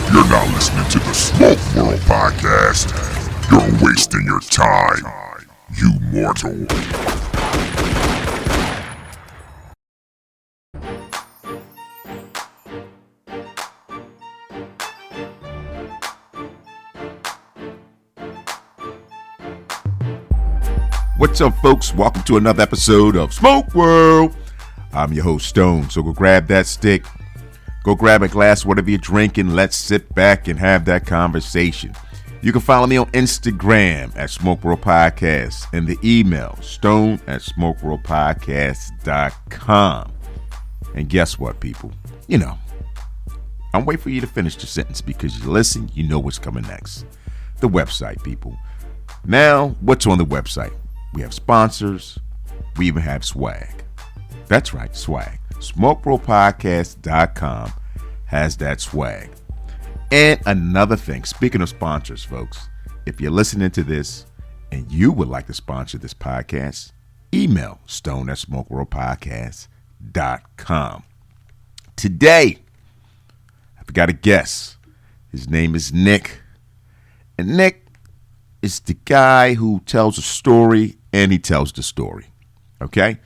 If you're not listening to the Smoke World podcast, you're wasting your time, you mortal. What's up, folks? Welcome to another episode of Smoke World. I'm your host, Stone. So go grab that stick, go grab a glass, whatever you're drinking. Let's sit back and have that conversation. You can follow me on Instagram at Smoke World Podcast and the email stone@smokeworldpodcast.com. And guess what, people? I'm waiting for you to finish the sentence because you listen, you know what's coming next. The website, people. Now, what's on the website? We have sponsors. We even have swag. That's right, swag. SmokeWorldPodcast.com has that swag. And another thing, speaking of sponsors, folks, if you're listening to this and you would like to sponsor this podcast, email stone@SmokeWorldPodcast.com. Today, I've got a guest. His name is Nick. And Nick is the guy who tells a story and he tells the story. Okay?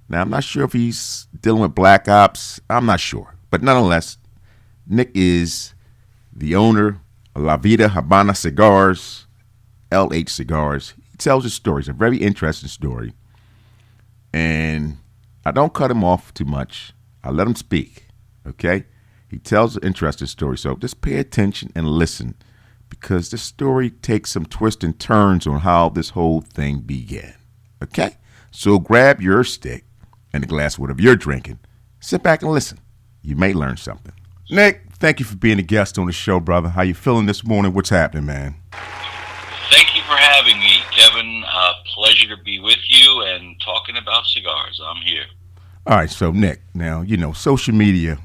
Now, I'm not sure if he's dealing with black ops. I'm not sure. But nonetheless, Nick is the owner of La Vida Habana Cigars, LH Cigars. He tells his story. It's a very interesting story. And I don't cut him off too much. I let him speak. Okay? He tells an interesting story. So just pay attention and listen, because this story takes some twists and turns on how this whole thing began. Okay? So grab your stick and a glass of whatever you're drinking. Sit back and listen. You may learn something. Nick, thank you for being a guest on the show, brother. How you feeling this morning? What's happening, man? Thank you for having me, Kevin. Pleasure to be with you and talking about cigars. I'm here. All right, so Nick, now, social media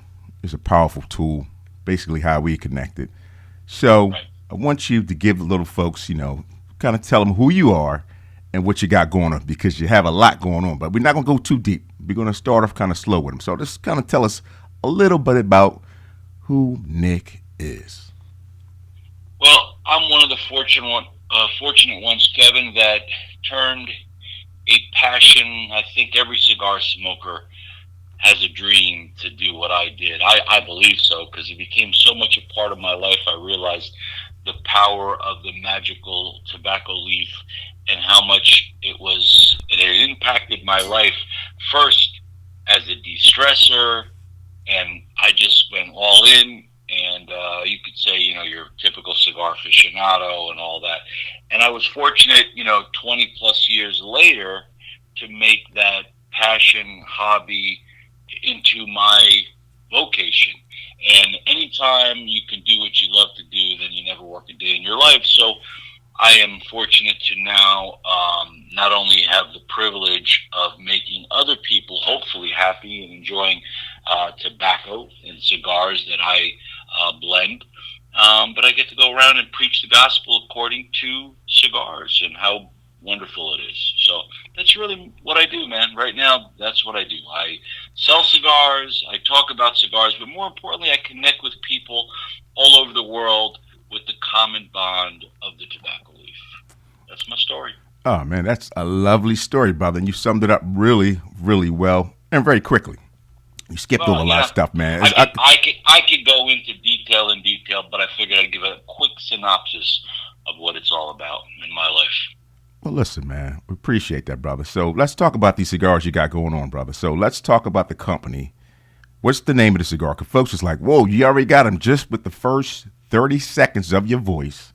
is a powerful tool, basically how we connected. So right. I want you to give the little folks, kind of tell them who you are and what you got going on, because you have a lot going on. But we're not going to go too deep. We're going to start off kind of slow with them. So just kind of tell us a little bit about who Nick is. Well, I'm one of the fortunate ones, Kevin, that turned a passion. I think every cigar smoker has a dream to do what I did. I believe so, because it became so much a part of my life. I realized the power of the magical tobacco leaf and how much it had impacted my life, first as a de-stressor, and I just went all in, and you could say, your typical cigar aficionado and all that. And I was fortunate, 20 plus years later, to make that passion, hobby into my vocation. And anytime you can do what you love to do, then you never work a day in your life. So I am fortunate to now not only have the privilege of making other people hopefully happy and enjoying tobacco and cigars that I blend, but I get to go around and preach the gospel according to cigars and how wonderful it is. So that's really what I do, man. Right now, that's what I do. I sell cigars, I talk about cigars, but more importantly, I connect with people all over the world with the common bond of the tobacco leaf. That's my story. Oh, man, that's a lovely story, brother. And you summed it up really, really well and very quickly. You skipped over a lot of stuff, man. I could go into detail, but I figured I'd give a quick synopsis of what it's all about in my life. Well, listen, man, we appreciate that, brother. So let's talk about these cigars you got going on, brother. So let's talk about the company. What's the name of the cigar? Because folks was like, whoa, you already got them just with the first 30 seconds of your voice.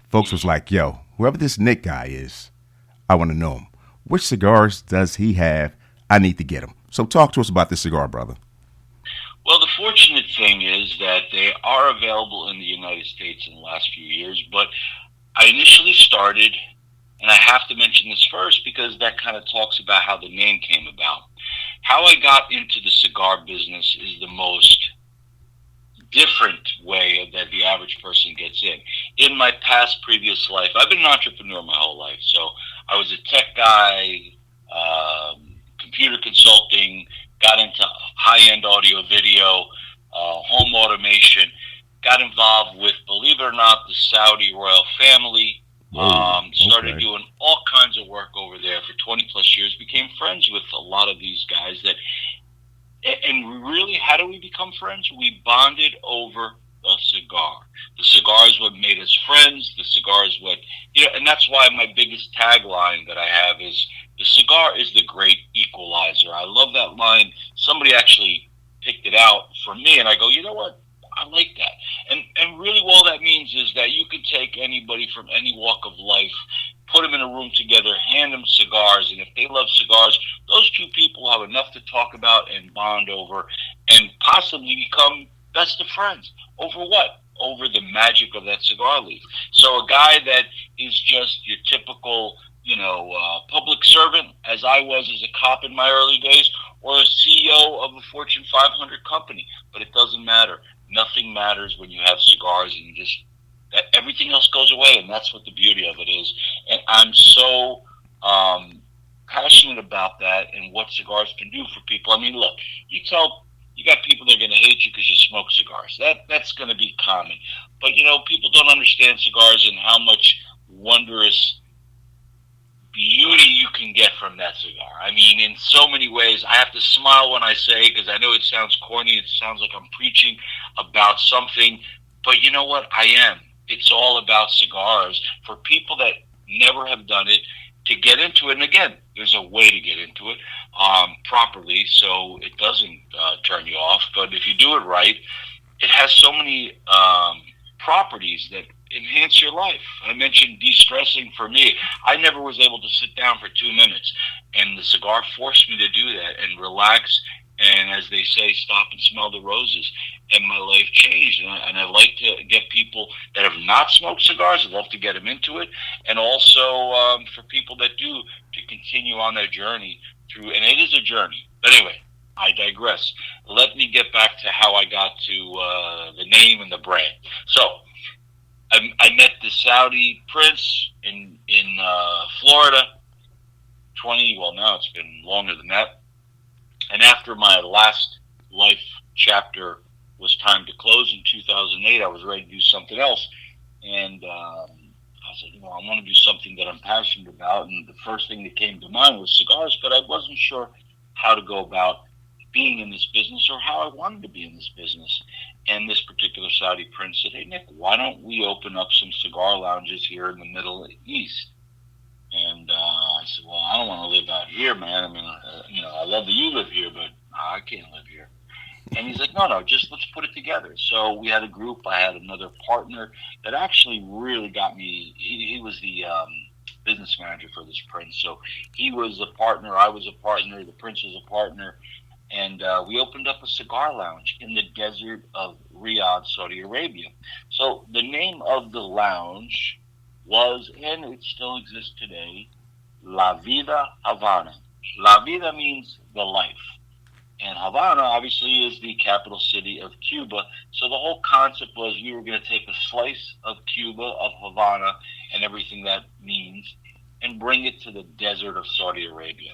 Folks was like, yo, whoever this Nick guy is, I want to know him. Which cigars does he have? I need to get him. So talk to us about this cigar, brother. Well, the fortunate thing is that they are available in the United States in the last few years, but I initially started, and I have to mention this first because that kind of talks about how the name came about. How I got into the cigar business is the most different way that the average person gets in. In my previous life, I've been an entrepreneur my whole life. So I was a tech guy, computer consulting, got into high-end audio, video, home automation, got involved with, believe it or not, the Saudi royal family. Whoa, Started okay. doing all kinds of work over there for 20 plus years. Became friends with a lot of these guys that, and really, how do we become friends? We bonded over the cigar. The cigar is what made us friends. The cigar is what, and that's why my biggest tagline that I have is the cigar is the great equalizer. I love that line. Somebody actually picked it out for me, and I go, you know what? I like that. And really, all that means is that you can take anybody from any walk of life, put them in a room together, hand them cigars, and if they love cigars, those two people have enough to talk about and bond over, and possibly become best of friends. Over what? Over the magic of that cigar leaf. So a guy that is just your typical, public servant, as I was as a cop in my early days, or a CEO of a Fortune 500 company, but it doesn't matter. Nothing matters when you have cigars, and you just that everything else goes away, and that's what the beauty of it is. And I'm so passionate about that and what cigars can do for people. I mean, look, you got people that are going to hate you because you smoke cigars. That's going to be common. But people don't understand cigars and how much wondrous beauty you can get from that cigar. I mean, in so many ways. I have to smile when I say it because I know it sounds corny. It sounds like I'm preaching about something, but you know what? I am. It's all about cigars for people that never have done it to get into it. And again, there's a way to get into it properly so it doesn't turn you off. But if you do it right, it has so many properties that enhance your life. I mentioned de-stressing for me. I never was able to sit down for 2 minutes, and the cigar forced me to do that and relax. And as they say, stop and smell the roses. And my life changed. And I like to get people that have not smoked cigars, I'd love to get them into it. And also for people that do, to continue on their journey through, and it is a journey. But anyway, I digress. Let me get back to how I got to the name and the brand. So I met the Saudi prince in Florida. Now it's been longer than that. And after my last life chapter was time to close in 2008, I was ready to do something else. And I said, I want to do something that I'm passionate about. And the first thing that came to mind was cigars, but I wasn't sure how to go about being in this business or how I wanted to be in this business. And this particular Saudi prince said, hey, Nick, why don't we open up some cigar lounges here in the Middle East? And I said, well, I don't want to live out here, man. I mean, I love that you live here, but I can't live here. And he's like, no, just let's put it together. So we had a group. I had another partner that actually really got me. He was the business manager for this prince. So he was a partner. I was a partner. The prince was a partner. And we opened up a cigar lounge in the desert of Riyadh, Saudi Arabia. So the name of the lounge was, and it still exists today, La Vida Havana. La Vida means the life. And Havana, obviously, is the capital city of Cuba. So the whole concept was we were going to take a slice of Cuba, of Havana, and everything that means, and bring it to the desert of Saudi Arabia.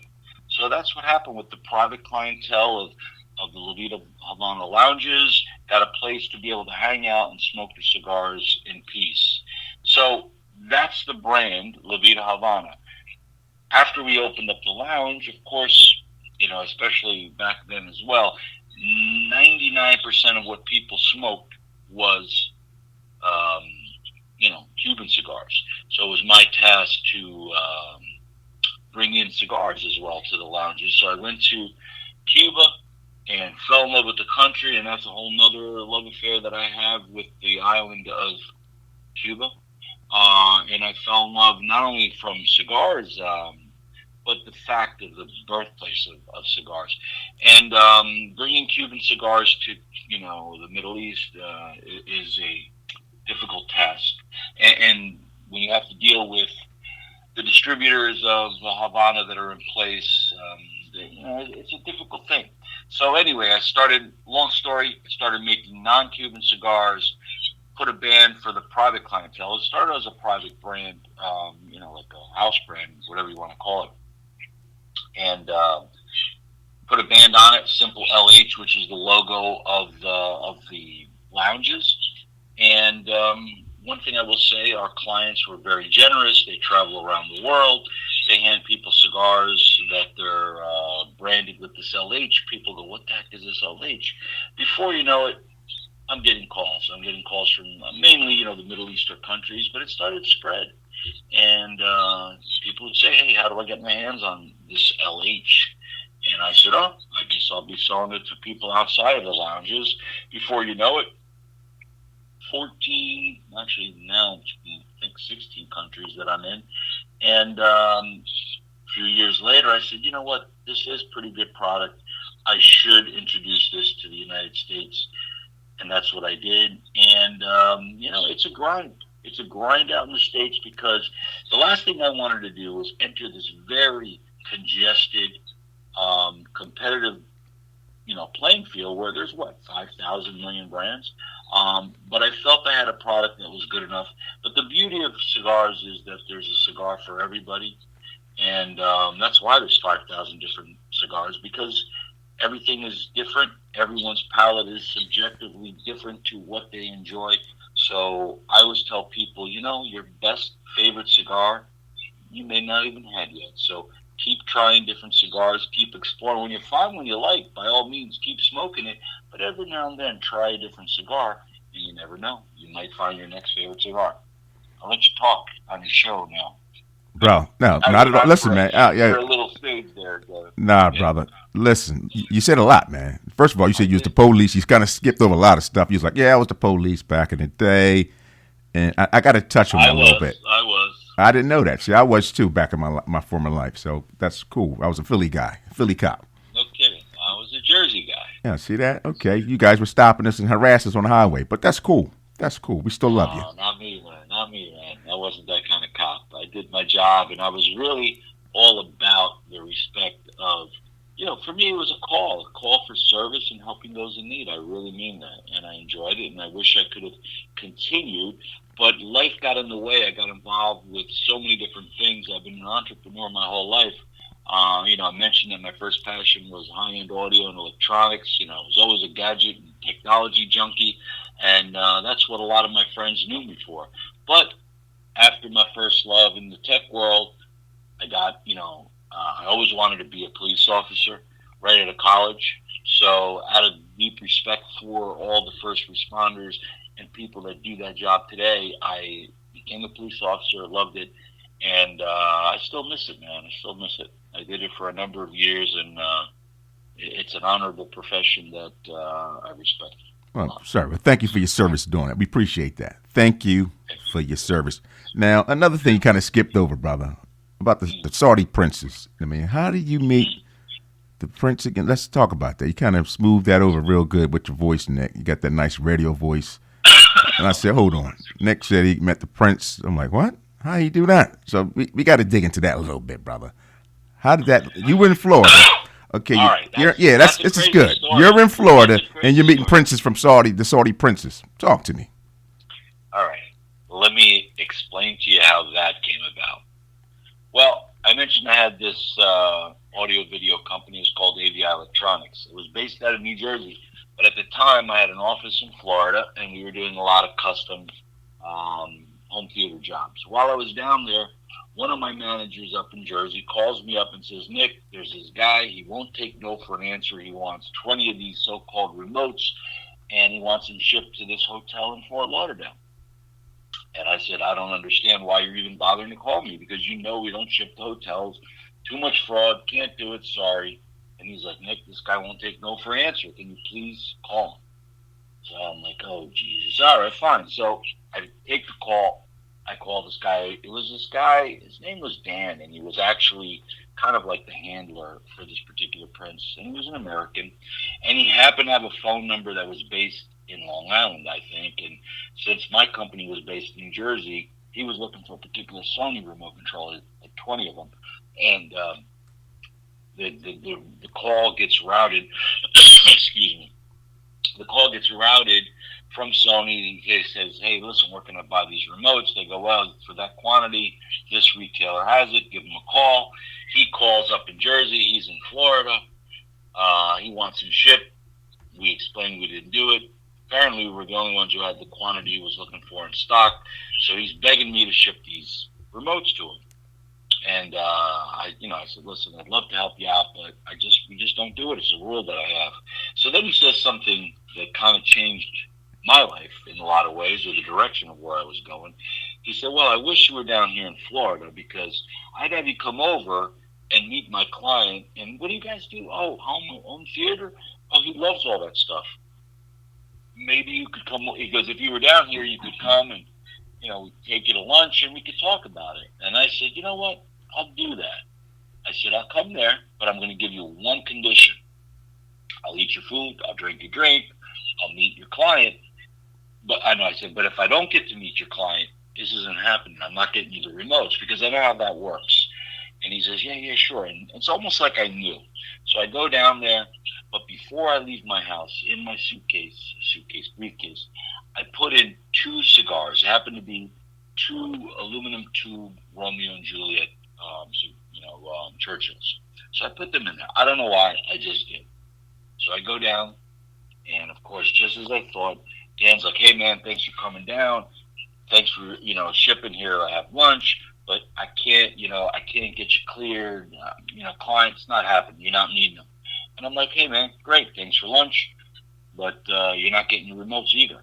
So that's what happened with the private clientele of the La Vida Havana lounges, got a place to be able to hang out and smoke their cigars in peace. So that's the brand, La Vida Havana. After we opened up the lounge, of course, especially back then as well, 99% of what people smoked was, Cuban cigars. So it was my task to bring in cigars as well to the lounges. So I went to Cuba and fell in love with the country, and that's a whole nother love affair that I have with the island of Cuba. And I fell in love not only from cigars, but the fact of the birthplace of cigars. And bringing Cuban cigars to, the Middle East is a difficult task. And when you have to deal with the distributors of Havana that are in place, it's a difficult thing. So anyway, long story, I started making non-Cuban cigars, put a band for the private clientele. It started as a private brand, like a house brand, whatever you want to call it. And put a band on it, simple LH, which is the logo of the lounges. And one thing I will say, our clients were very generous. They travel around the world. They hand people cigars that they're branded with this LH. People go, what the heck is this LH? Before you know it, I'm getting calls. I'm getting calls from mainly, the Middle Eastern countries, but it started to spread. And people would say, hey, how do I get my hands on this LH? And I said, oh, I guess I'll be selling it to people outside of the lounges. Before you know it, 14, actually now I think 16 countries that I'm in. And a few years later, I said, you know what, this is pretty good product. I should introduce this to the United States. And that's what I did. And, it's a grind. It's a grind out in the States because the last thing I wanted to do was enter this very congested, competitive, playing field where there's 5,000 million brands. But I felt I had a product that was good enough. But the beauty of cigars is that there's a cigar for everybody. And that's why there's 5,000 different cigars, because everything is different. Everyone's palate is subjectively different to what they enjoy. So I always tell people, your best favorite cigar, you may not even had yet. So keep trying different cigars, keep exploring. When you find one you like, by all means, keep smoking it. But every now and then, try a different cigar, and you never know. You might find your next favorite cigar. I'll let you talk on your show now. Bro, no, not at all. Listen, man. You're a little stage there. Nah, brother. Listen, you said a lot, man. First of all, you said you was the police. You kind of skipped over a lot of stuff. You was like, yeah, I was the police back in the day. And I got to touch on that a little bit. I was. I didn't know that. See, I was too back in my former life. So that's cool. I was a Philly guy, Philly cop. No kidding. I was a Jersey guy. Yeah, see that? Okay. You guys were stopping us and harassing us on the highway. But that's cool. That's cool. We still love you. Not me, man. Not me, man. I wasn't that kind of cop. I did my job, and I was really all about the respect of, for me it was a call for service and helping those in need. I really mean that, and I enjoyed it, and I wish I could have continued, but life got in the way. I got involved with so many different things. I've been an entrepreneur my whole life. I mentioned that my first passion was high-end audio and electronics. I was always a gadget and technology junkie, and that's what a lot of my friends knew me for. But after my first love in the tech world, I got, I always wanted to be a police officer right out of college. So out of deep respect for all the first responders and people that do that job today, I became a police officer, loved it, and I still miss it, man. I still miss it. I did it for a number of years, and it's an honorable profession that I respect. Well, sir, well, thank you for your service doing it. We appreciate that. Thank you for your service. Now, another thing you kind of skipped over, brother, about the Saudi princes. I mean, how did you meet the prince again? Let's talk about that. You kind of smoothed that over real good with your voice, Nick. You got that nice radio voice. And I said, hold on. Nick said he met the prince. I'm like, what? How you do that? So we got to dig into that a little bit, brother. How did that? You were in Florida. Okay, all right, this is good. Story. You're in Florida, and you're meeting princes from Saudi, the Saudi princes. Talk to me. All right. Let me explain to you how that came about. Well, I mentioned I had this audio-video company. It's called AVI Electronics. It was based out of New Jersey, but at the time I had an office in Florida, and we were doing a lot of custom home theater jobs. While I was down there, one of my managers up in Jersey calls me up and says, Nick, there's this guy. He won't take no for an answer. He wants 20 of these so-called remotes, and he wants them shipped to this hotel in Fort Lauderdale. And I said, I don't understand why you're even bothering to call me, because we don't ship to hotels. Too much fraud. Can't do it. Sorry. And he's like, Nick, this guy won't take no for an answer. Can you please call him? So I'm like, oh, Jesus. All right, fine. So I take the call. I call this guy. It was this guy. His name was Dan, and he was actually kind of like the handler for this particular prince. And he was an American. And he happened to have a phone number that was based in Long Island, I think. And since my company was based in New Jersey, he was looking for a particular Sony remote controller, like 20 of them. And the call gets routed. Excuse me. The call gets routed from Sony. He says, hey, listen, we're going to buy these remotes. They go, well, for that quantity, this retailer has it. Give him a call. He calls up in Jersey. He's in Florida. He wants them shipped. We explained we didn't do it. apparently we were the only ones who had the quantity he was looking for in stock. So he's begging me to ship these remotes to him. And I said, listen, I'd love to help you out, but we just don't do it. It's a rule that I have. So then he says something that kind of changed my life in a lot of ways, or the direction of where I was going. He said, well, I wish you were down here in Florida because I'd have you come over and meet my client. And what do you guys do? Oh, home theater. Oh, he loves all that stuff. Maybe you could come. He goes, if you were down here, you could come and take you to lunch and we could talk about it. And I said, you know what? I'll do that. I said, I'll come there, but I'm going to give you one condition. I'll eat your food. I'll drink your drink. I'll meet your client. But I said, but if I don't get to meet your client, this isn't happening. I'm not getting you the remotes because I know how that works. And he says, yeah, sure. And it's almost like I knew. So I go down there, but before I leave my house, in my briefcase, I put in 2 cigars. It happened to be 2 aluminum tube Romeo and Juliet, Churchills. So I put them in there. I don't know why. I just did. So I go down, and of course, just as I thought, Dan's like, hey, man, thanks for coming down. Thanks for, shipping here. I have lunch, but I can't get you cleared. Clients not happening. You're not needing them. And I'm like, hey, man, great. Thanks for lunch, but you're not getting your remotes either.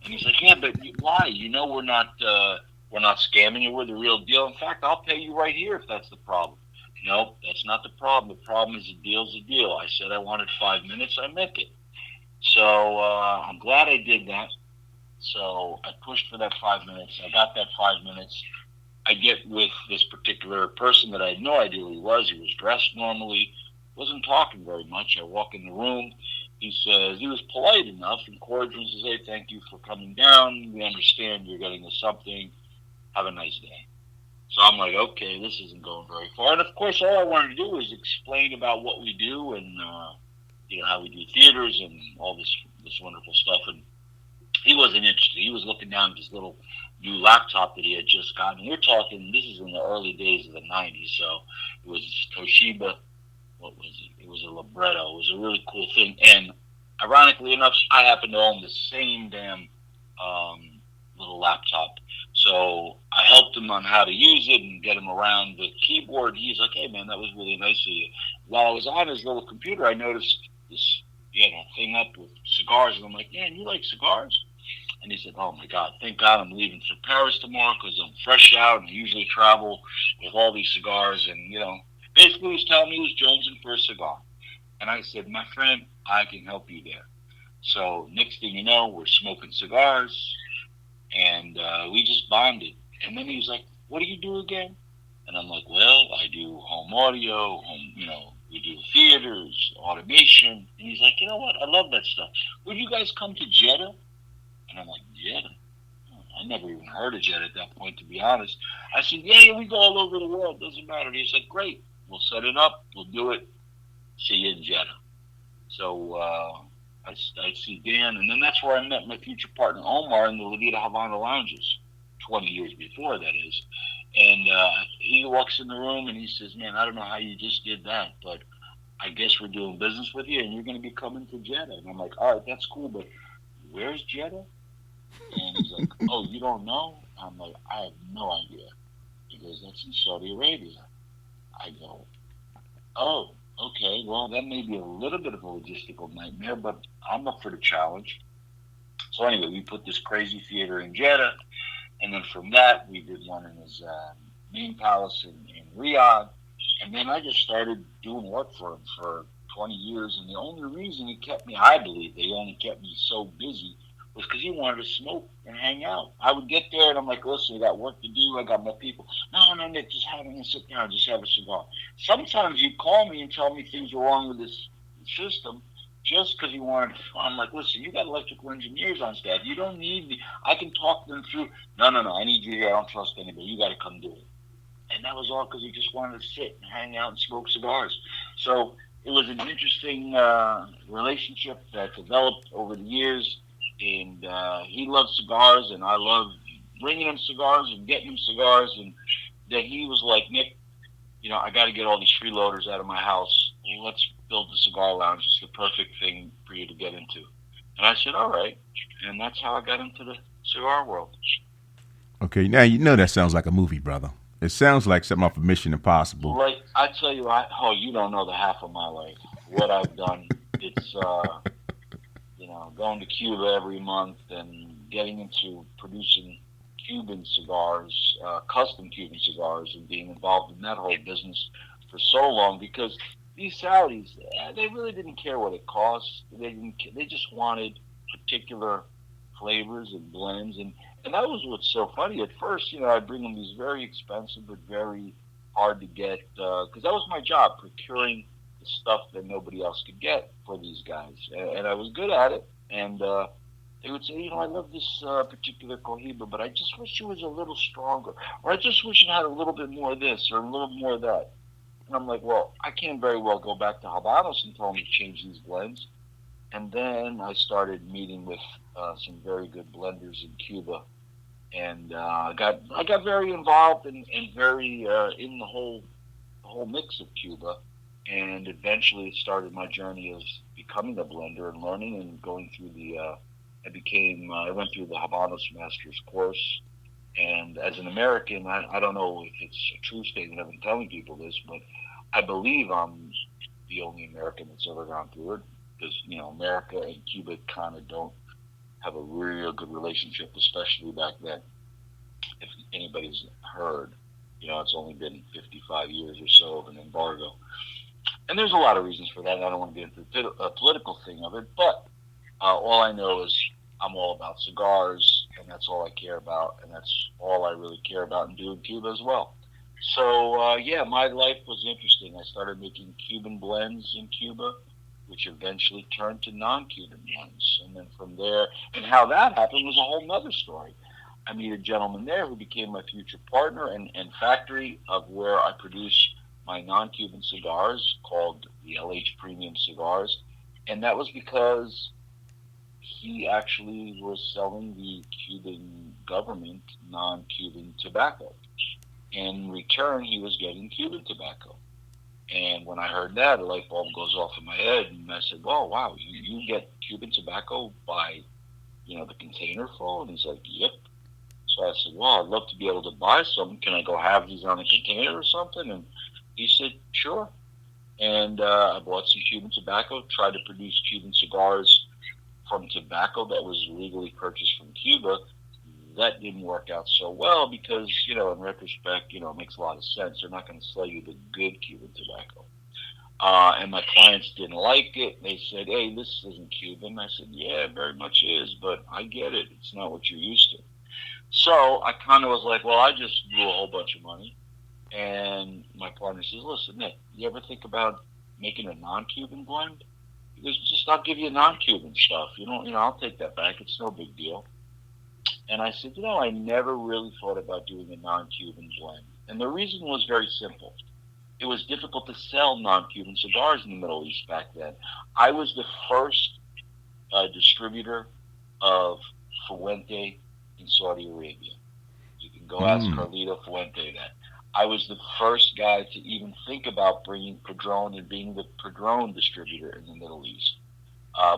And he's like, yeah, but why? We're not scamming you. We're the real deal. In fact, I'll pay you right here if that's the problem. No, that's not the problem. The problem is a deal's a deal. I said I wanted 5 minutes. I meant it. So I'm glad I did that. So I pushed for that 5 minutes. I got that 5 minutes. I get with this particular person that I had no idea who he was. He was dressed normally, wasn't talking very much. I walk in the room. He says, he was polite enough and cordial to say, thank you for coming down. We understand you're getting us something. Have a nice day. So I'm like, okay, this isn't going very far. And of course, all I wanted to do was explain about what we do and, how we do theaters and all this wonderful stuff. And he wasn't interested. He was looking down at this little new laptop that he had just gotten. We're talking, this is in the early days of the 90s. So it was Toshiba. What was it? It was a libretto. It was a really cool thing. And ironically enough, I happen to own the same damn little laptop. So I helped him on how to use it and get him around the keyboard. He's like, hey, man, that was really nice of you. While I was on his little computer, I noticed this thing up with cigars. And I'm like, man, you like cigars? And he said, oh, my God, thank God I'm leaving for Paris tomorrow because I'm fresh out and I usually travel with all these cigars. And, basically he was telling me he was jonesing for a cigar. And I said, my friend, I can help you there. So next thing you know, we're smoking cigars. And we just bonded. And then he was like, what do you do again? And I'm like, well, I do home audio, we do theaters, automation. And he's like, you know what? I love that stuff. Would you guys come to Jeddah? And I'm like, Jeddah? I never even heard of Jeddah at that point, to be honest. I said, yeah, we go all over the world. Doesn't matter. He said, great. We'll set it up. We'll do it. See you in Jeddah. So I see Dan, and then that's where I met my future partner, Omar, in the La Vida Havana lounges, 20 years before, that is. And he walks in the room, and he says, man, I don't know how you just did that, but I guess we're doing business with you, and you're going to be coming to Jeddah. And I'm like, all right, that's cool, but where's Jeddah? And he's like, oh, you don't know? I'm like, I have no idea. He goes, that's in Saudi Arabia. I go, oh, okay, well, that may be a little bit of a logistical nightmare, but I'm up for the challenge. So anyway, we put this crazy theater in Jeddah, and then from that, we did one in his main palace in Riyadh, and then I just started doing work for him for 20 years, and the only reason he kept me, I believe, they only kept me so busy was because he wanted to smoke and hang out. I would get there, and I'm like, listen, I got work to do. I got my people. No, Nick, just have a sit down. Just have a cigar. Sometimes he'd call me and tell me things were wrong with this system just because he wanted to. I'm like, listen, you got electrical engineers on staff. You don't need me. I can talk them through. No, I need you here. I don't trust anybody. You got to come do it. And that was all because he just wanted to sit and hang out and smoke cigars. So it was an interesting relationship that developed over the years. And he loved cigars, and I loved bringing him cigars and getting him cigars. And then he was like, Nick, I got to get all these freeloaders out of my house. Let's build the cigar lounge. It's the perfect thing for you to get into. And I said, all right. and that's how I got into the cigar world. Okay, now you know that sounds like a movie, brother. It sounds like something off of Mission Impossible. Like I tell you, you don't know the half of my life. What I've done. It's going to Cuba every month and getting into producing Cuban cigars, custom Cuban cigars, and being involved in that whole business for so long because these Saudis, they really didn't care what it cost. They didn't. They just wanted particular flavors and blends, and that was what's so funny. At first, I'd bring them these very expensive but very hard to get because that was my job, procuring the stuff that nobody else could get for these guys, and I was good at it. And they would say, I love this particular Cohiba, but I just wish it was a little stronger, or I just wish it had a little bit more of this or a little more of that. And I'm like, well, I can't very well go back to Habanos and tell them to change these blends. And then I started meeting with some very good blenders in Cuba, and I got very involved and very in the whole mix of Cuba, and eventually it started my journey of becoming a blender and learning and going through the. I went through the Habanos Master's course, and as an American, I don't know if it's a true statement. I've been telling people this, but I believe I'm the only American that's ever gone through it because America and Cuba kind of don't have a real good relationship, especially back then. If anybody's heard, it's only been 55 years or so of an embargo. And there's a lot of reasons for that. And I don't want to get into the political thing of it, but all I know is I'm all about cigars, and that's all I care about, and that's all I really care about and do in Cuba as well. So yeah, my life was interesting. I started making Cuban blends in Cuba, which eventually turned to non-Cuban blends, and then from there, and how that happened was a whole nother story. I meet a gentleman there who became my future partner and factory of where I produce my non-Cuban cigars called the LH Premium Cigars, and that was because he actually was selling the Cuban government non-Cuban tobacco. In return, he was getting Cuban tobacco. And when I heard that, a light bulb goes off in my head, and I said, "Well, wow, you get Cuban tobacco by, the container full?" And he's like, "Yep." So I said, "Well, I'd love to be able to buy some. Can I go have these on a container or something?" And he said, "Sure." And I bought some Cuban tobacco, tried to produce Cuban cigars from tobacco that was legally purchased from Cuba. That didn't work out so well because, in retrospect, it makes a lot of sense. They're not going to sell you the good Cuban tobacco. And my clients didn't like it. They said, "Hey, this isn't Cuban." I said, "Yeah, it very much is, but I get it. It's not what you're used to." So I kind of was like, well, I just blew a whole bunch of money. And my partner says, "Listen, Nick, you ever think about making a non-Cuban blend?" He goes, "Just I'll give you non-Cuban stuff. I'll take that back. It's no big deal." And I said, I never really thought about doing a non-Cuban blend. And the reason was very simple. It was difficult to sell non-Cuban cigars in the Middle East back then. I was the first distributor of Fuente in Saudi Arabia. You can go ask Mm. Carlito Fuente that. I was the first guy to even think about bringing Padron and being the Padron distributor in the Middle East.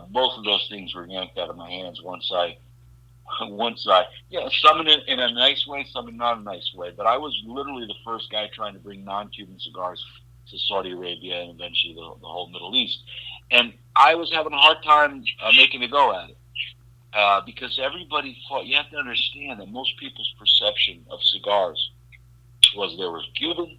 Both of those things were yanked out of my hands once I, some in a nice way, some in not a nice way. But I was literally the first guy trying to bring non-Cuban cigars to Saudi Arabia and eventually the whole Middle East. And I was having a hard time making a go at it because everybody thought, you have to understand that most people's perception of cigars was they were Cuban,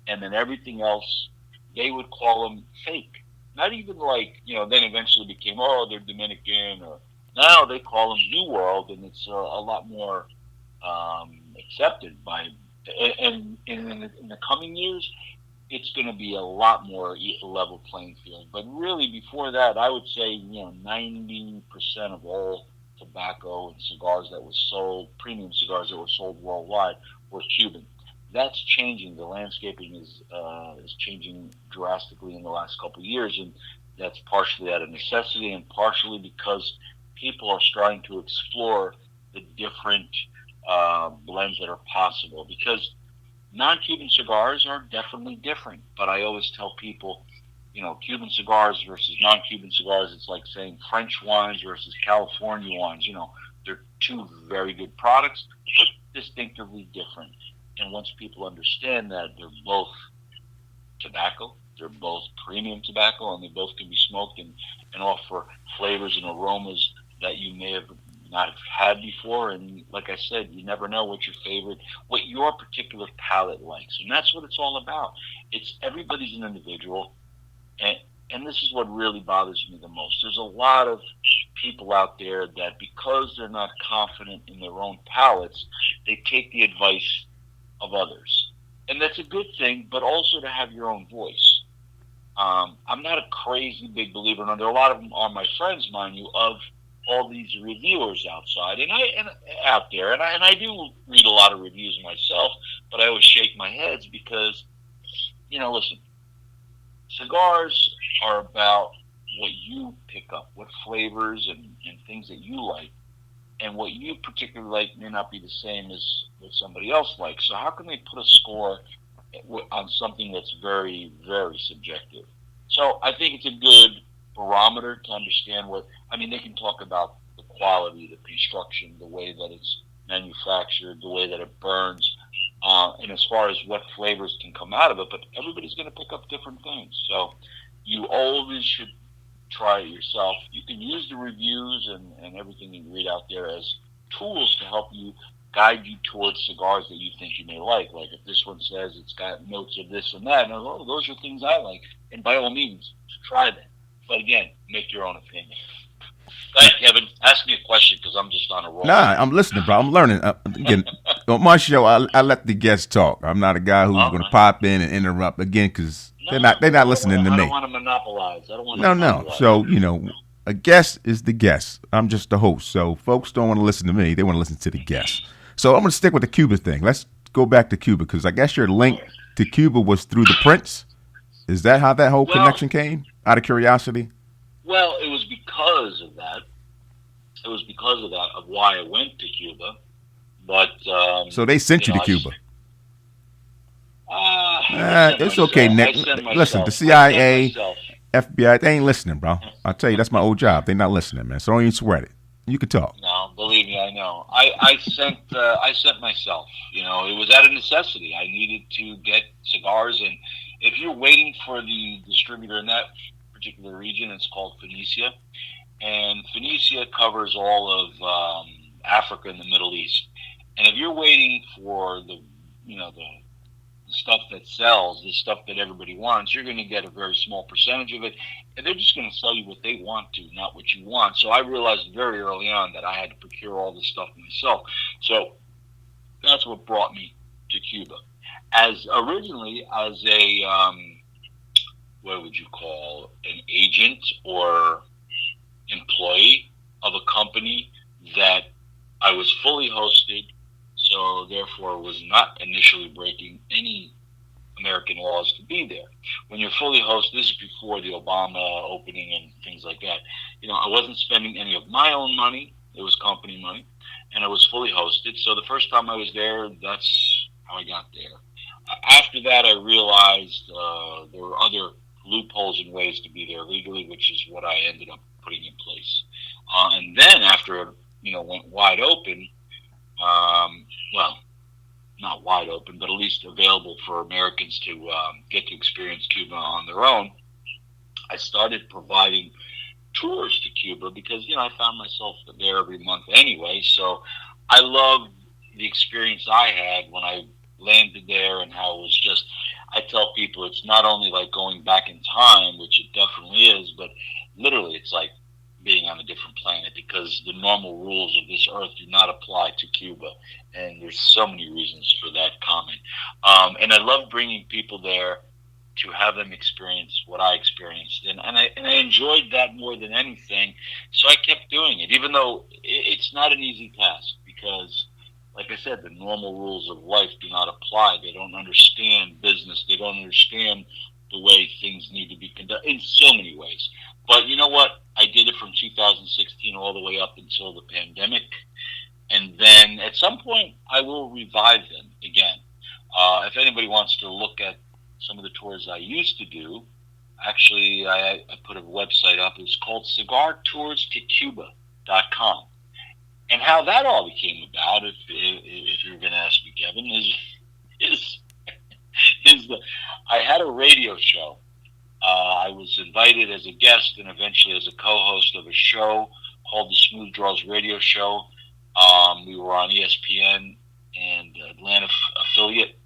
and then everything else, they would call them fake. Not even like, then eventually became, oh, they're Dominican, or now they call them New World, and it's a lot more accepted by, and in the coming years, it's going to be a lot more level playing field. But really, before that, I would say, 90% of all tobacco and cigars that was sold, premium cigars that were sold worldwide, were Cuban. That's changing. The landscaping is changing drastically in the last couple of years, and that's partially out of necessity and partially because people are starting to explore the different blends that are possible. Because non-Cuban cigars are definitely different, but I always tell people Cuban cigars versus non-Cuban cigars. It's like saying French wines versus California wines. They're two very good products, but distinctively different. And once people understand that they're both tobacco, they're both premium tobacco, and they both can be smoked and offer flavors and aromas that you may have not had before. And like I said, you never know what your particular palate likes. And that's what it's all about. It's everybody's an individual. And, and this is what really bothers me the most. There's a lot of people out there that because they're not confident in their own palates, they take the advice of others. And that's a good thing, but also to have your own voice. I'm not a crazy big believer, and there are a lot of them are my friends, mind you, of all these reviewers outside and out there, and I do read a lot of reviews myself, but I always shake my heads because listen, cigars are about what you pick up, what flavors and things that you like, and what you particularly like may not be the same as what somebody else likes. So how can they put a score on something that's very, very subjective? So I think it's a good barometer to understand they can talk about the quality, the construction, the way that it's manufactured, the way that it burns, and as far as what flavors can come out of it. But everybody's going to pick up different things. So you always should try it yourself. You can use the reviews and everything you read out there as tools to help you guide you towards cigars that you think you may like. Like if this one says it's got notes of this and that, and those are things I like. And by all means, try them. But again, make your own opinion. Go ahead, Kevin. Ask me a question because I'm just on a roll. Nah, I'm listening, bro. I'm learning. Again, on my show, I let the guests talk. I'm not a guy who's going to pop in and interrupt again because they're not listening to me. I don't want to monopolize. No. So a guest is the guest. I'm just the host. So folks don't want to listen to me. They want to listen to the guest. So I'm going to stick with the Cuba thing. Let's go back to Cuba because I guess your link to Cuba was through the Prince. Is that how that whole connection came? Out of curiosity. Well, it was because of that. It was because of that of why I went to Cuba. But so they sent you to Cuba. It's myself. okay, Nick. Listen, the CIA, FBI, they ain't listening, bro. I'll tell you, that's my old job. They not listening, man. So don't even sweat it. You can talk. No, believe me, I know. I sent myself. It was out of necessity. I needed to get cigars, and if you're waiting for the distributor in that particular region, it's called Phoenicia, and Phoenicia covers all of Africa and the Middle East. And if you're waiting for the stuff that sells, the stuff that everybody wants, you're going to get a very small percentage of it, and they're just going to sell you what they want to, not what you want. So I realized very early on that I had to procure all this stuff myself. So that's what brought me to Cuba. As originally as a what would you call an agent or employee of a company that I was fully hosted, so therefore was not initially breaking any American laws to be there. When you're fully hosted, this is before the Obama opening and things like that. I wasn't spending any of my own money. It was company money, and I was fully hosted. So the first time I was there, that's how I got there. After that, I realized there were other loopholes and ways to be there legally, which is what I ended up putting in place. And then after it went wide open, well, not wide open, but at least available for Americans to get to experience Cuba on their own, I started providing tours to Cuba because, I found myself there every month anyway. So I loved the experience I had when I landed there and how it was just, I tell people it's not only like going back in time, which it definitely is, but literally it's like being on a different planet because the normal rules of this earth do not apply to Cuba. And there's so many reasons for that comment. And I love bringing people there to have them experience what I experienced. And I enjoyed that more than anything. So I kept doing it, even though it's not an easy task because, like I said, the normal rules of life do not apply. They don't understand business. They don't understand the way things need to be conducted in so many ways. But you know what? I did it from 2016 all the way up until the pandemic. And then at some point, I will revive them again. If anybody wants to look at some of the tours I used to do, Actually, I put a website up. It's called CigarToursToCuba.com. And how that all became about, if you're going to ask me, Kevin, is is the I had a radio show. I was invited as a guest and eventually as a co-host of a show called the Smooth Draws Radio Show. We were on ESPN and Atlanta affiliate,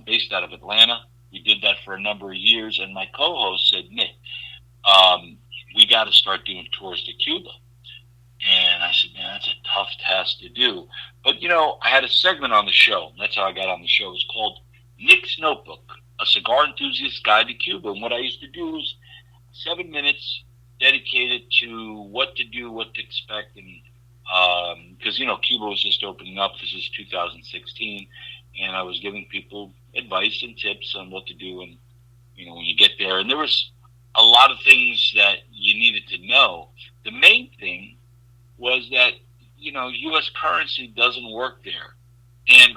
based out of Atlanta. We did that for a number of years, and my co-host said, Nick, we got to start doing tours to Cuba. And I said, man, that's a tough task to do. But, I had a segment on the show. That's how I got on the show. It was called Nick's Notebook, a cigar enthusiast's guide to Cuba. And what I used to do was 7 minutes dedicated to what to do, what to expect. And because, Cuba was just opening up. This is 2016. And I was giving people advice and tips on what to do. And, when you get there. And there was a lot of things that you needed to know. The main thing was that U.S. currency doesn't work there, and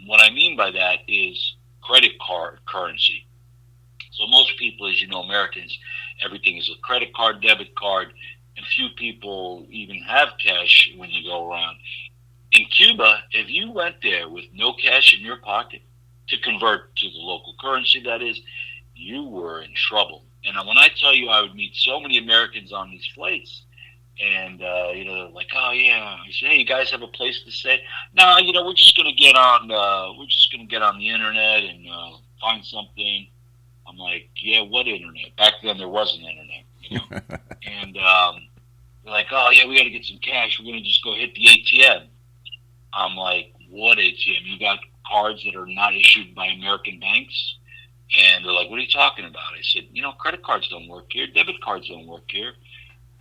what I mean by that is credit card currency. So most people, as you know, Americans, everything is a credit card, debit card, and few people even have cash when you go around. In Cuba, if you went there with no cash in your pocket to convert to the local currency, that is, you were in trouble. And when I tell you, I would meet so many Americans on these flights. And like, oh yeah, I say, hey, you guys have a place to stay? No, we're just gonna get on. We're just gonna get on the internet and find something. I'm like, yeah, what internet? Back then there wasn't internet, And they're like, oh yeah, we got to get some cash. We're gonna just go hit the ATM. I'm like, what ATM? You got cards that are not issued by American banks? And they're like, what are you talking about? I said, credit cards don't work here. Debit cards don't work here.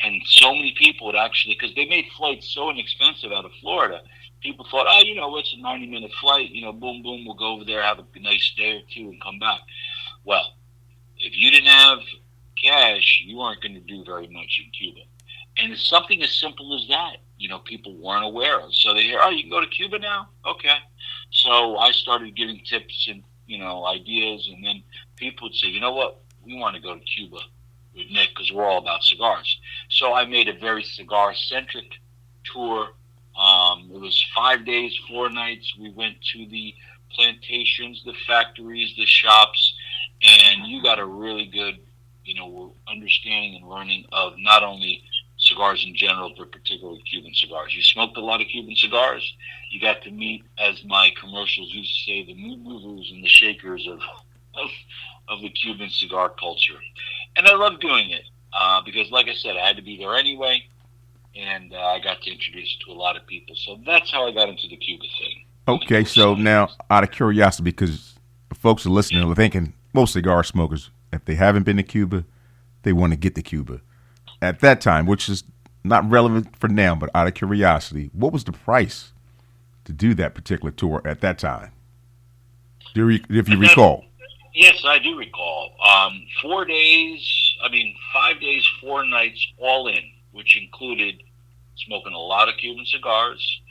And so many people would actually, because they made flights so inexpensive out of Florida, people thought, oh, it's a 90-minute flight, boom, boom, we'll go over there, have a nice day or two, and come back. Well, if you didn't have cash, you weren't going to do very much in Cuba. And it's something as simple as that, people weren't aware of. So they hear, oh, you can go to Cuba now? Okay. So I started giving tips and, ideas, and then people would say, you know what, we want to go to Cuba with Nick because we're all about cigars. So I made a very cigar-centric tour. It was 5 days, 4 nights. We went to the plantations, the factories, the shops, and you got a really good, understanding and learning of not only cigars in general, but particularly Cuban cigars. You smoked a lot of Cuban cigars. You got to meet, as my commercials used to say, the movers and the shakers of the Cuban cigar culture. And I love doing it because, like I said, I had to be there anyway, and I got to introduce it to a lot of people. So that's how I got into the Cuba thing. Okay, so now, out of curiosity, because folks are listening, are thinking most cigar smokers, if they haven't been to Cuba, they want to get to Cuba. At that time, which is not relevant for now, but out of curiosity, what was the price to do that particular tour at that time? If you recall. Yes, I do recall. 4 days, 5 days, 4 nights, all in, which included smoking a lot of Cuban cigars,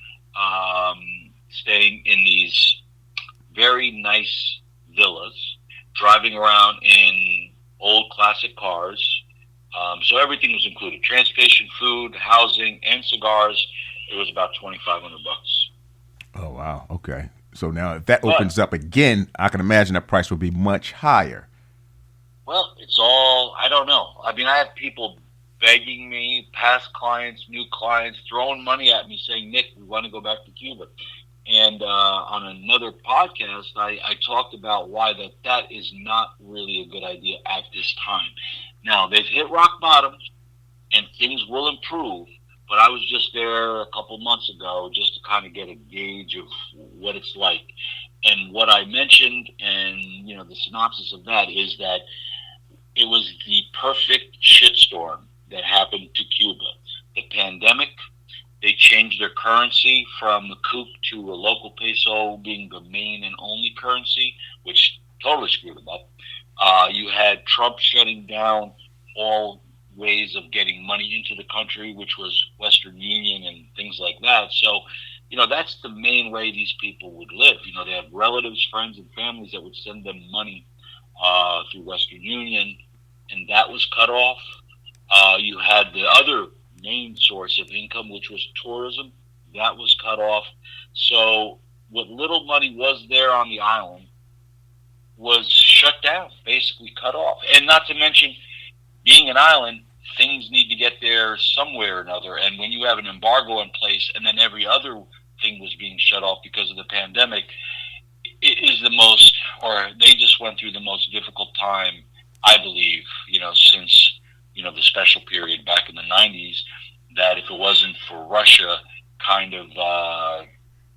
staying in these very nice villas, driving around in old classic cars. So everything was included: transportation, food, housing, and cigars. It was about $2,500. Oh wow! Okay. So now, if that opens up again, I can imagine that price will be much higher. Well, it's all, I don't know. I have people begging me, past clients, new clients, throwing money at me saying, Nick, we want to go back to Cuba. And on another podcast, I talked about why that is not really a good idea at this time. Now, they've hit rock bottom, and things will improve. But I was just there a couple months ago just to kind of get a gauge of what it's like. And what I mentioned, and the synopsis of that is that it was the perfect shitstorm that happened to Cuba. The pandemic, they changed their currency from the coup to a local peso being the main and only currency, which totally screwed them up. You had Trump shutting down all ways of getting money into the country, which was Western Union and things like that. So, that's the main way these people would live. They have relatives, friends, and families that would send them money through Western Union, and that was cut off. You had the other main source of income, which was tourism. That was cut off. So what little money was there on the island was shut down, basically cut off. And not to mention, being an island, things need to get there somewhere or another. And when you have an embargo in place and then every other thing was being shut off because of the pandemic, it is the most, or they just went through the most difficult time, I believe, since, the special period back in the 90s, that if it wasn't for Russia kind of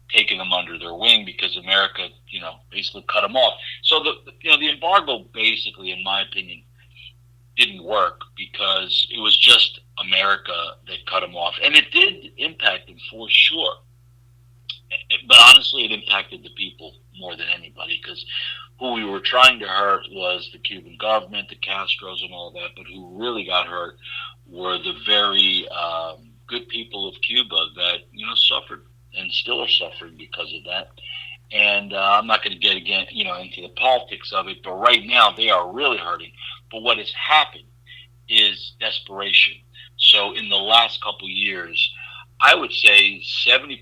taking them under their wing because America, basically cut them off. So the embargo basically, in my opinion, didn't work because it was just America that cut them off, and it did impact them for sure. But honestly, it impacted the people more than anybody because who we were trying to hurt was the Cuban government, the Castros, and all that. But who really got hurt were the very good people of Cuba that suffered and still are suffering because of that. And I'm not going to get again, into the politics of it. But right now, they are really hurting. But what has happened is desperation. So in the last couple years, I would say 70%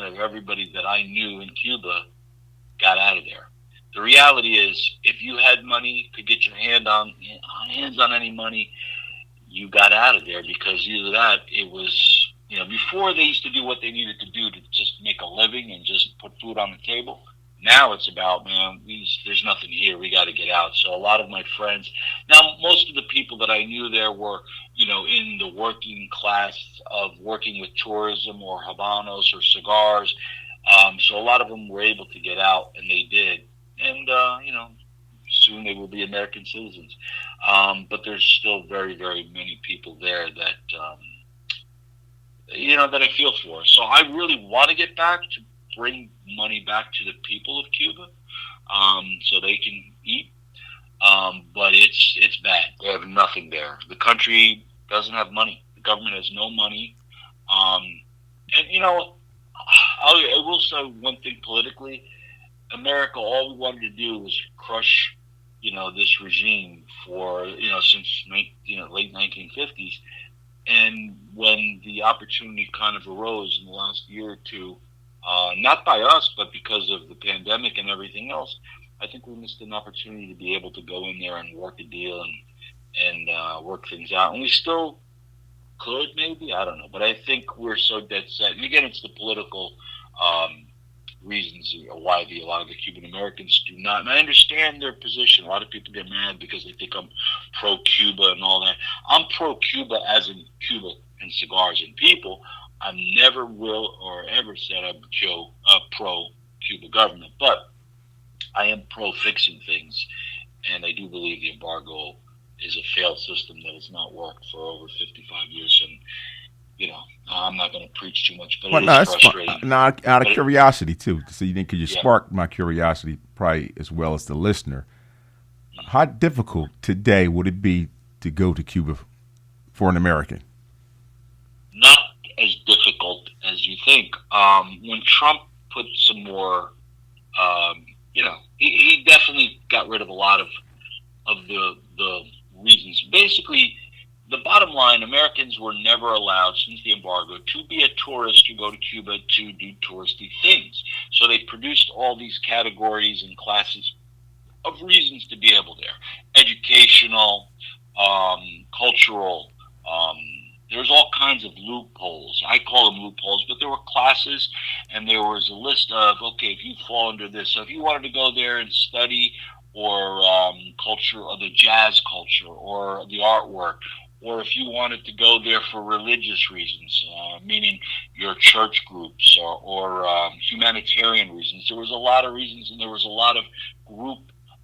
of everybody that I knew in Cuba got out of there. The reality is, if you had money, could get your hands on any money, you got out of there because either that, it was, before they used to do what they needed to do to just make a living and just put food on the table. Now it's about, man, there's nothing here. We got to get out. So a lot of my friends, now most of the people that I knew there were, in the working class of working with tourism or Habanos or cigars. So a lot of them were able to get out, and they did. And, soon they will be American citizens. But there's still very, very many people there that, that I feel for. So I really want to get back to bring money back to the people of Cuba, so they can eat. But it's bad. They have nothing there. The country doesn't have money. The government has no money. And I will say one thing politically. America, all we wanted to do was crush, this regime for, since, late 1950s. And when the opportunity kind of arose in the last year or two, not by us, but because of the pandemic and everything else, I think we missed an opportunity to be able to go in there and work a deal and work things out. And we still could, maybe, I don't know. But I think we're so dead set. And again, it's the political reasons why a lot of the Cuban Americans do not. And I understand their position. A lot of people get mad because they think I'm pro-Cuba and all that. I'm pro-Cuba as in Cuba and cigars and people. I never will or ever said I'm pro-Cuba government. But I am pro-fixing things. And I do believe the embargo is a failed system that has not worked for over 55 years. And I'm not going to preach too much, but Well, it no, is that's fun. frustrating. Now, out of But curiosity too, so you think, could you yeah, spark my curiosity, probably as well as the listener? How difficult today would it be to go to Cuba for an American? not as difficult as you think. When Trump put some more, he definitely got rid of a lot of the reasons. Basically, the bottom line, Americans were never allowed, since the embargo, to be a tourist, to go to Cuba to do touristy things. So they produced all these categories and classes of reasons to be able there. Educational, cultural, there's all kinds of loopholes. I call them loopholes, but there were classes and there was a list of, okay, if you fall under this. So if you wanted to go there and study or culture, or the jazz culture, or the artwork, or if you wanted to go there for religious reasons, meaning your church groups, or humanitarian reasons. There was a lot of reasons, and there was a lot of group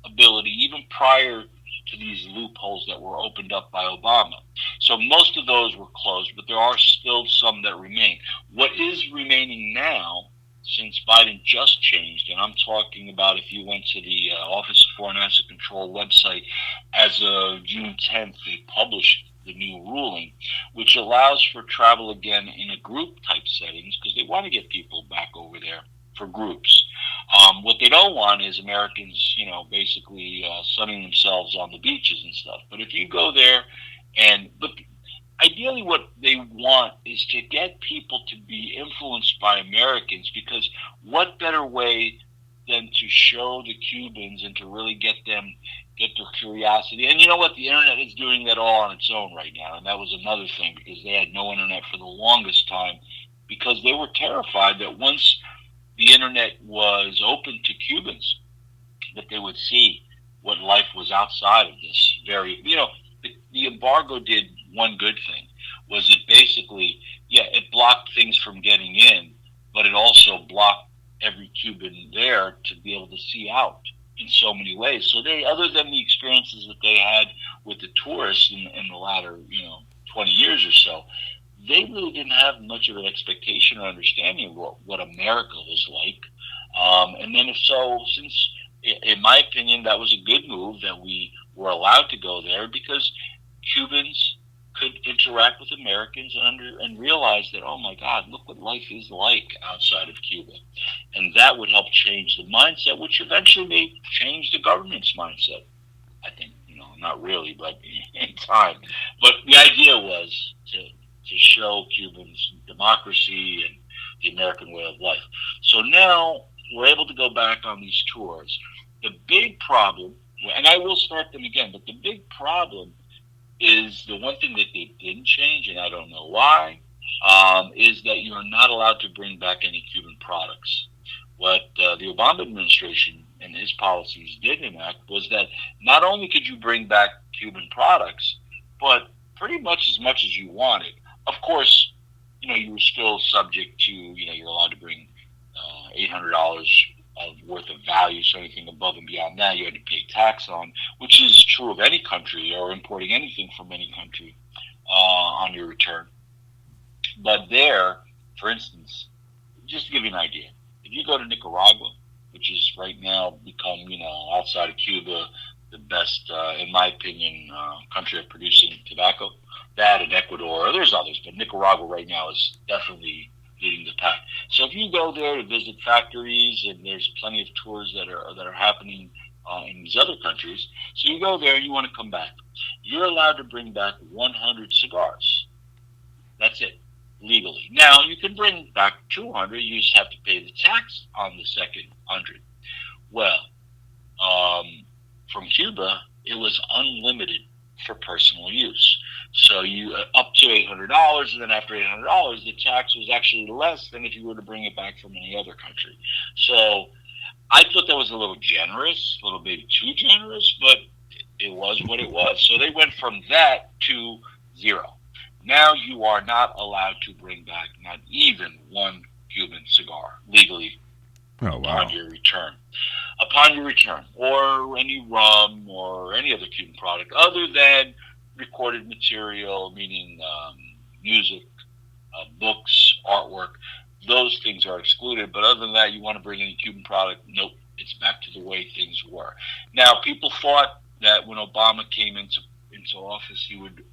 ability, even prior to these loopholes that were opened up by Obama. So most of those were closed, but there are still some that remain. What is remaining now, since Biden just changed, and I'm talking about if you went to the Office of Foreign Asset Control website as of June 10th, they published the new ruling, which allows for travel again in a group type settings because they want to get people back over there for groups. What they don't want is Americans, basically sunning themselves on the beaches and stuff. But if you go there, but ideally what they want is to get people to be influenced by Americans, because what better way than to show the Cubans and to really get their curiosity. And you know what? The internet is doing that all on its own right now. And that was another thing, because they had no internet for the longest time, because they were terrified that once the internet was open to Cubans, that they would see what life was outside of this the embargo did one good thing, was it basically, it blocked things from getting in, but it also blocked every Cuban there to be able to see out in so many ways. So they, other than the experiences that they had with the tourists in the latter, 20 years or so, they really didn't have much of an expectation or understanding of what America was like. And then since, in my opinion, that was a good move that we were allowed to go there, because Cubans could interact with Americans and realize that, oh my God, look what life is like outside of Cuba. And that would help change the mindset, which eventually may change the government's mindset. I think, not really, but in time. But the idea was to show Cubans democracy and the American way of life. So now we're able to go back on these tours. The big problem, and I will start them again, but the big problem is the one thing that they didn't change, and I don't know why, is that you're not allowed to bring back any Cuban products. What the Obama administration and his policies did enact was that not only could you bring back Cuban products, but pretty much as you wanted. Of course, you were still subject to, you're allowed to bring $800 of worth of value, so anything above and beyond that you had to pay tax on, which is true of any country or importing anything from any country on your return. But there, for instance, just to give you an idea, if you go to Nicaragua, which is right now become, outside of Cuba, the best, in my opinion, country of producing tobacco, that and Ecuador, there's others, but Nicaragua right now is definitely leading the pack. So if you go there to visit factories, and there's plenty of tours that are happening in these other countries, so you go there and you want to come back, you're allowed to bring back 100 cigars. That's it, legally. Now you can bring back 200. You just have to pay the tax on the second 100. Well, from Cuba, it was unlimited for personal use. So you up to $800, and then after $800, the tax was actually less than if you were to bring it back from any other country. So I thought that was a little generous, a little bit too generous, but it was what it was. So they went from that to zero. Now you are not allowed to bring back not even one Cuban cigar legally upon your return. Upon your return, or any rum or any other Cuban product other than recorded material, meaning music, books, artwork. Those things are excluded. But other than that, you want to bring any Cuban product, nope, it's back to the way things were. Now, people thought that when Obama came into office, he would,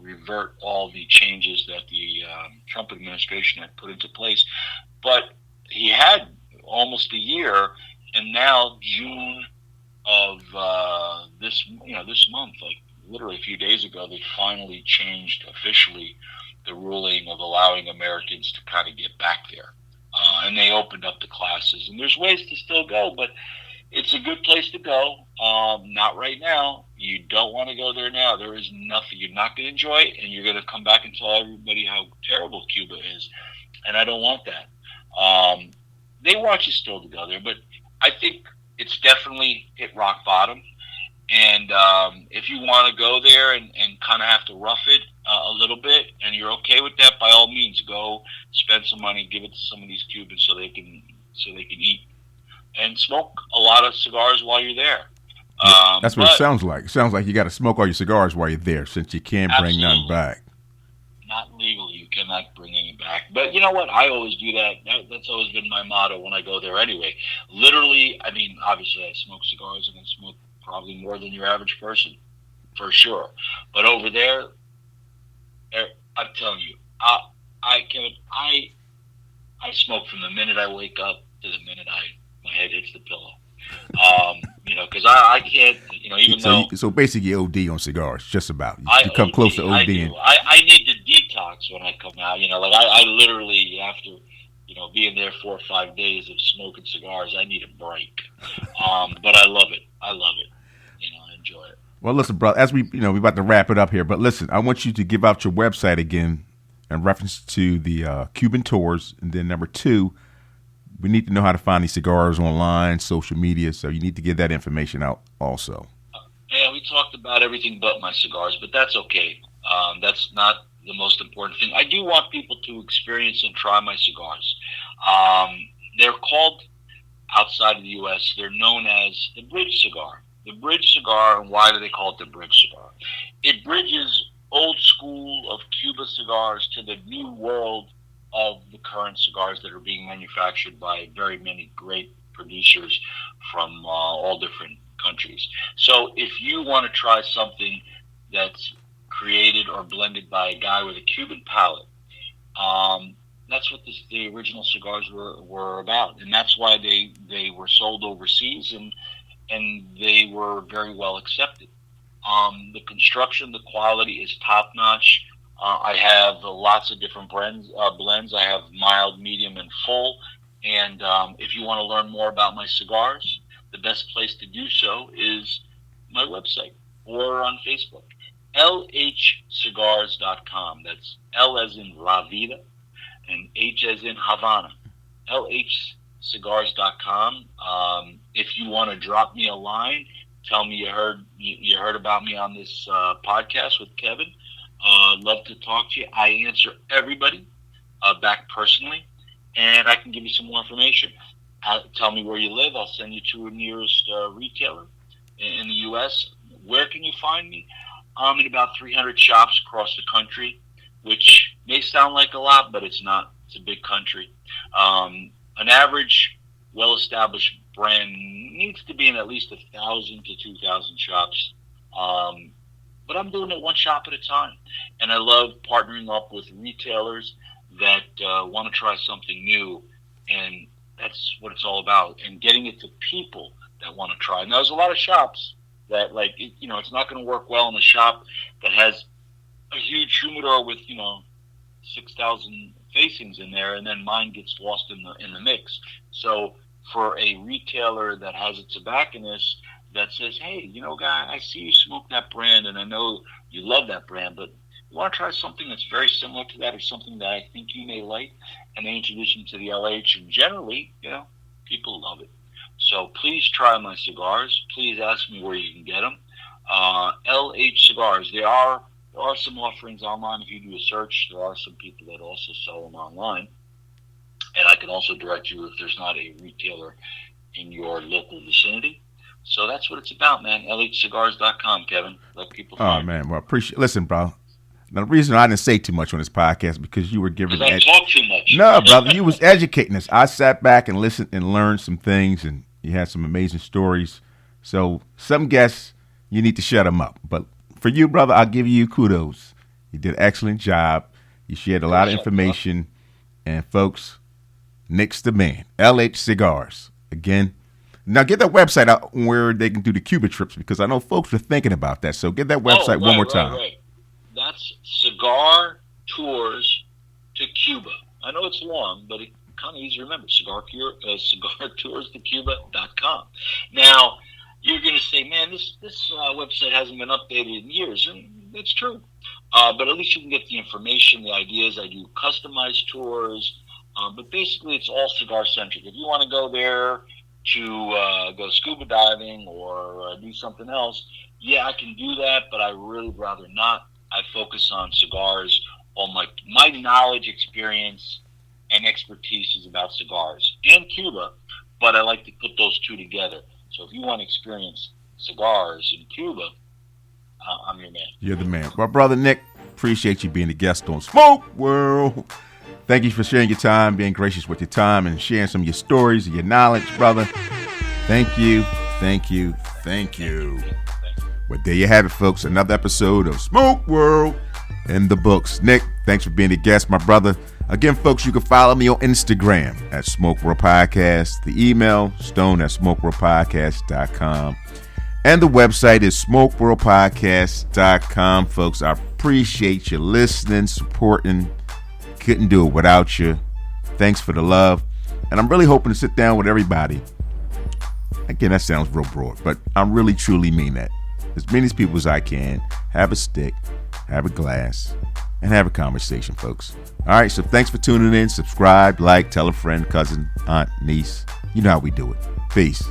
revert all the changes that the Trump administration had put into place. But he had almost a year, and now June of this month, like literally a few days ago, they finally changed officially the ruling of allowing Americans to kind of get back there. And they opened up the classes. And there's ways to still go, but it's a good place to go. Not right now. You don't want to go there now. There is nothing. You're not going to enjoy it, and you're going to come back and tell everybody how terrible Cuba is. And I don't want that. They want you still to go there, but I think it's definitely hit rock bottom. And if you want to go there and kind of have to rough it a little bit, and you're okay with that, by all means, go spend some money, give it to some of these Cubans so they can eat and smoke a lot of cigars while you're there. That's what it sounds like. It sounds like you got to smoke all your cigars while you're there, since you can't bring none back. Not legally, you cannot bring any back. But you know what? I always do that. That's always been my motto when I go there anyway. Literally, I mean, obviously I smoke cigars, and I smoke probably more than your average person, for sure. But over there, I'm telling you, I smoke from the minute I wake up to the minute my head hits the pillow. Because I can't, even though. So basically, you OD on cigars, just about. You come OD, close to ODing. I need to detox when I come out. I literally, after, being there 4 or 5 days of smoking cigars, I need a break. But I love it. I enjoy it. Well, listen, bro, as we about to wrap it up here, but listen, I want you to give out your website again in reference to the Cuban tours. And then number 2, we need to know how to find these cigars online, social media. So you need to get that information out also. Yeah, we talked about everything but my cigars, but that's okay. That's not the most important thing. I do want people to experience and try my cigars. They're called, outside of the U.S., they're known as the bridge cigar. The bridge cigar, and why do they call it the bridge cigar? It bridges old school of Cuba cigars to the new world of the current cigars that are being manufactured by very many great producers from all different countries. So if you want to try something that's created or blended by a guy with a Cuban palate, that's what the original cigars were about. And that's why they were sold overseas, and they were very well accepted. The construction, the quality is top-notch. I have lots of different blends. I have mild, medium, and full. And if you want to learn more about my cigars, the best place to do so is my website or on Facebook. LHCigars.com. That's L as in La Vida and H as in Havana. LHCigars.com. If you want to drop me a line, tell me you heard about me on this podcast with Kevin. Love to talk to you. I answer everybody back personally, and I can give you some more information. Tell me where you live. I'll send you to a nearest retailer in the U.S. Where can you find me? I'm in about 300 shops across the country, which may sound like a lot, but it's not. It's a big country. An average, well-established brand needs to be in at least 1,000 to 2,000 shops. But I'm doing it one shop at a time. And I love partnering up with retailers that want to try something new. And that's what it's all about. And getting it to people that want to try. Now, there's a lot of shops that, it's not going to work well in a shop that has a huge humidor with, 6,000 facings in there, and then mine gets lost in the mix. So for a retailer that has a tobacconist that says, hey, guy, I see you smoke that brand, and I know you love that brand, but you want to try something that's very similar to that, or something that I think you may like, and they introduce them to the LH, and generally, people love it. So please try my cigars. Please ask me where you can get them. LH Cigars. There are some offerings online. If you do a search, there are some people that also sell them online. And I can also direct you if there's not a retailer in your local vicinity. So that's what it's about, man. LHCigars.com, Kevin. Let people find. Oh, man. Well, listen, bro. Now, the reason I didn't say too much on this podcast because you were giving. Because I talk too much. No, brother, you was educating us. I sat back and listened and learned some things, and you had some amazing stories. So some guests, you need to shut them up. But for you, brother, I'll give you kudos. You did an excellent job. You shared a lot of information. And folks, Nick's the man. LH Cigars. Again. Now get that website out where they can do the Cuba trips, because I know folks are thinking about that. So get that website one more time. Right. That's Cigar Tours to Cuba. I know it's long, but it's kind of easy to remember. CigarToursToCuba.com. Now, you're going to say, man, this website hasn't been updated in years. And that's true. But at least you can get the information, the ideas. I do customized tours. But basically, it's all cigar-centric. If you want to go there to go scuba diving or do something else, yeah, I can do that, but I really rather not. I focus on cigars. All my knowledge, experience, and expertise is about cigars and Cuba, but I like to put those two together. So if you want to experience cigars in Cuba, I'm your man. You're the man. Well, brother Nick, appreciate you being a guest on Smoke World. Thank you for sharing your time, being gracious with your time, and sharing some of your stories and your knowledge, brother. Thank you, thank you, thank you. Well, there you have it, folks. Another episode of Smoke World in the books. Nick, thanks for being a guest, my brother. Again, folks, you can follow me on Instagram at Smoke World Podcast. The email, stone@smokeworldpodcast.com. And the website is smokeworldpodcast.com. Folks, I appreciate you listening, supporting. Couldn't do it without you. Thanks for the love. And I'm really hoping to sit down with everybody. Again, that sounds real broad, but I really truly mean that. As many people as I can, have a stick, have a glass, and have a conversation, folks. All right, so thanks for tuning in. Subscribe, like, tell a friend, cousin, aunt, niece. You know how we do it. Peace.